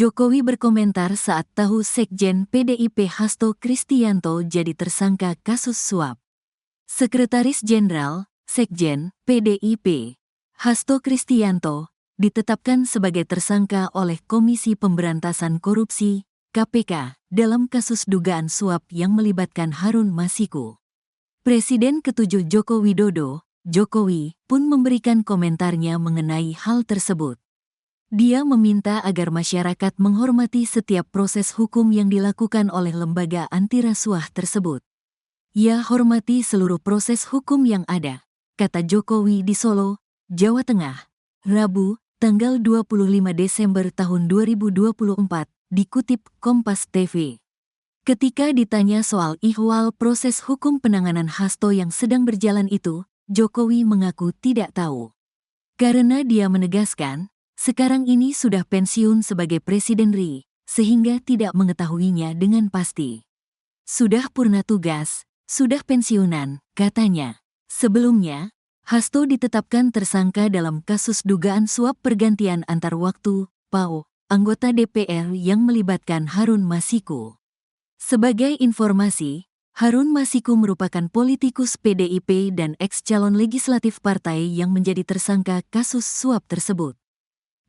Jokowi berkomentar saat tahu Sekjen PDIP Hasto Kristianto jadi tersangka kasus suap. Sekretaris Jenderal, Sekjen, PDIP, Hasto Kristianto, ditetapkan sebagai tersangka oleh Komisi Pemberantasan Korupsi, KPK, dalam kasus dugaan suap yang melibatkan Harun Masiku. Presiden ke-7 Joko Widodo, Jokowi, pun memberikan komentarnya mengenai hal tersebut. Dia meminta agar masyarakat menghormati setiap proses hukum yang dilakukan oleh lembaga anti rasuah tersebut. "Ya, hormati seluruh proses hukum yang ada," kata Jokowi di Solo, Jawa Tengah, Rabu, tanggal 25 Desember tahun 2024, dikutip Kompas TV. Ketika ditanya soal ihwal proses hukum penanganan Hasto yang sedang berjalan itu, Jokowi mengaku tidak tahu. Karena dia menegaskan, sekarang ini sudah pensiun sebagai Presiden RI, sehingga tidak mengetahuinya dengan pasti. Sudah purna tugas, sudah pensiunan, katanya. Sebelumnya, Hasto ditetapkan tersangka dalam kasus dugaan suap pergantian antar waktu, PAO, anggota DPR yang melibatkan Harun Masiku. Sebagai informasi, Harun Masiku merupakan politikus PDIP dan eks-calon legislatif partai yang menjadi tersangka kasus suap tersebut.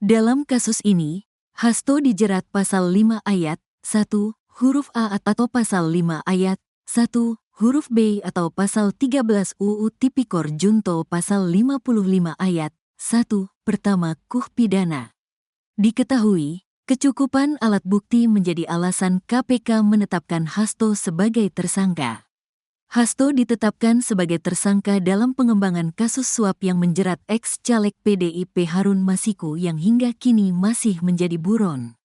Dalam kasus ini, Hasto dijerat pasal 5 ayat 1, huruf A atau pasal 5 ayat 1, huruf B atau pasal 13 UU Tipikor Junto pasal 55 ayat 1, pertama KUH pidana. Diketahui, kecukupan alat bukti menjadi alasan KPK menetapkan Hasto sebagai tersangka. Hasto ditetapkan sebagai tersangka dalam pengembangan kasus suap yang menjerat eks-caleg PDIP Harun Masiku yang hingga kini masih menjadi buron.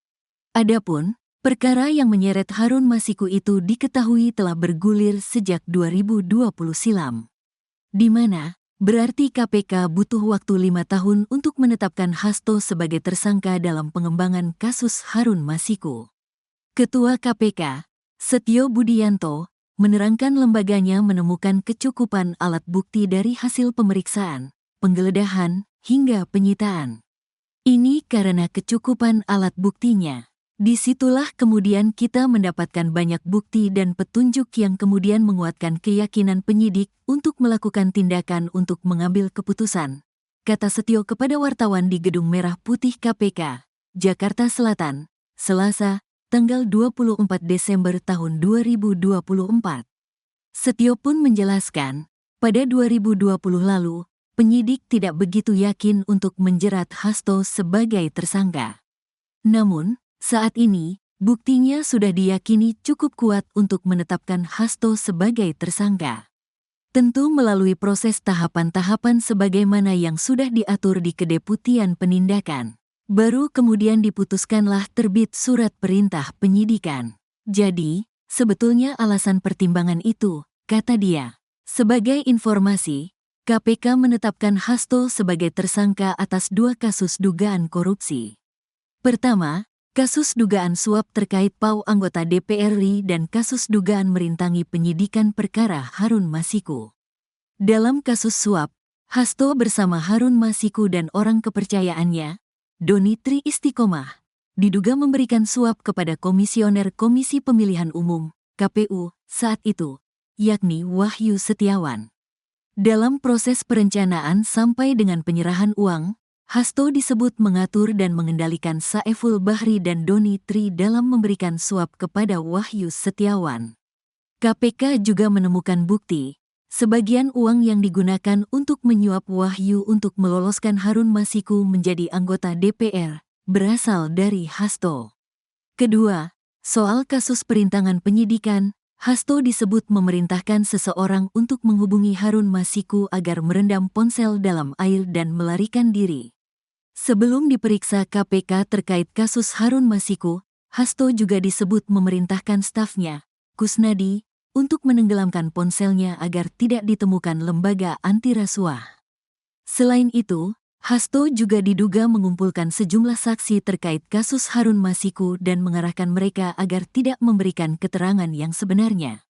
Adapun, perkara yang menyeret Harun Masiku itu diketahui telah bergulir sejak 2020 silam. Di mana, berarti KPK butuh waktu 5 tahun untuk menetapkan Hasto sebagai tersangka dalam pengembangan kasus Harun Masiku. Ketua KPK, Setio Budianto, menerangkan lembaganya menemukan kecukupan alat bukti dari hasil pemeriksaan, penggeledahan, hingga penyitaan. Ini karena kecukupan alat buktinya. Disitulah kemudian kita mendapatkan banyak bukti dan petunjuk yang kemudian menguatkan keyakinan penyidik untuk melakukan tindakan untuk mengambil keputusan, kata Setio kepada wartawan di Gedung Merah Putih KPK, Jakarta Selatan, Selasa, tanggal 24 Desember tahun 2024. Setio pun menjelaskan, pada 2020 lalu, penyidik tidak begitu yakin untuk menjerat Hasto sebagai tersangka. Namun, saat ini, buktinya sudah diyakini cukup kuat untuk menetapkan Hasto sebagai tersangka. Tentu melalui proses tahapan-tahapan sebagaimana yang sudah diatur di Kedeputian Penindakan. Baru kemudian diputuskanlah terbit surat perintah penyidikan. Jadi, sebetulnya alasan pertimbangan itu, kata dia. Sebagai informasi, KPK menetapkan Hasto sebagai tersangka atas 2 kasus dugaan korupsi. Pertama, kasus dugaan suap terkait PAO anggota DPR RI dan kasus dugaan merintangi penyidikan perkara Harun Masiku. Dalam kasus suap, Hasto bersama Harun Masiku dan orang kepercayaannya, Doni Tri Istiqomah, diduga memberikan suap kepada Komisioner Komisi Pemilihan Umum, KPU, saat itu, yakni Wahyu Setiawan. Dalam proses perencanaan sampai dengan penyerahan uang, Hasto disebut mengatur dan mengendalikan Saiful Bahri dan Doni Tri dalam memberikan suap kepada Wahyu Setiawan. KPK juga menemukan bukti, sebagian uang yang digunakan untuk menyuap Wahyu untuk meloloskan Harun Masiku menjadi anggota DPR, berasal dari Hasto. Kedua, soal kasus perintangan penyidikan, Hasto disebut memerintahkan seseorang untuk menghubungi Harun Masiku agar merendam ponsel dalam air dan melarikan diri. Sebelum diperiksa KPK terkait kasus Harun Masiku, Hasto juga disebut memerintahkan stafnya, Kusnadi, untuk menenggelamkan ponselnya agar tidak ditemukan lembaga anti rasuah. Selain itu, Hasto juga diduga mengumpulkan sejumlah saksi terkait kasus Harun Masiku dan mengarahkan mereka agar tidak memberikan keterangan yang sebenarnya.